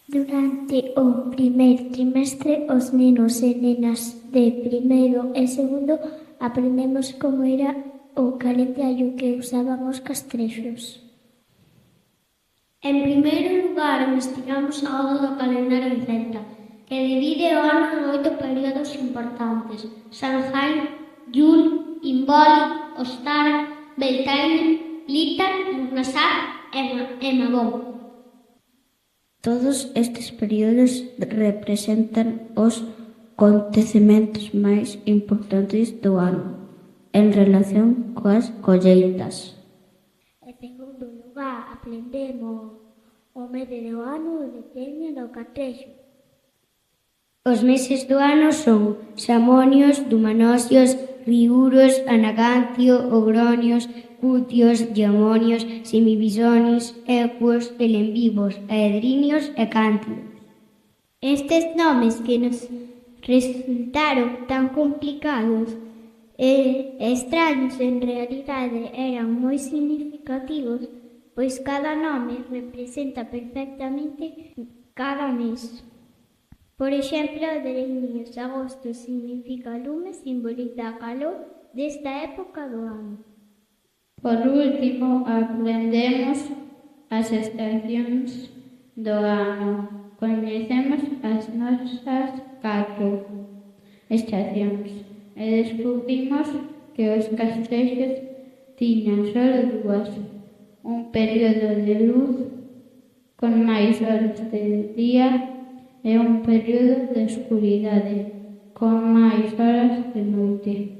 Durante o primeiro trimestre, os nenos e nenas de primeiro e segundo aprendemos como era o calendario que usaban os castrexos. En primeiro lugar, investigamos algo do calendario celta, que divide o ano en 8 períodos importantes: Samhain, Yul, Imbolc, Ostara, Beltane, Litan, Lugnasar e Mabon. Todos estes períodos representan os acontecementos máis importantes do ano en relación coas colleitas. En segundo lugar, aprendemos o mes do ano de teño do castrexo. Os meses do ano son Samonios, Dumanosios, Riuros, Anagancio, Ogronios, Cutios, Diamonios, Semibisonis, Equos, Elembivos, Aedrinios e Cántidos. Estes nomes que nos resultaron tan complicados e extraños en realidade eran moi significativos, pois cada nome representa perfectamente cada mes. Por exemplo, Dreinios, agosto significa lume, simboliza calor desta época do ano. Por último, aprendemos as estacións do ano. Coñecemos as nosas 4 estacións e descubrimos que os castrexos tiñan só 2, un período de luz con máis horas de día e un período de escuridade con máis horas de noite.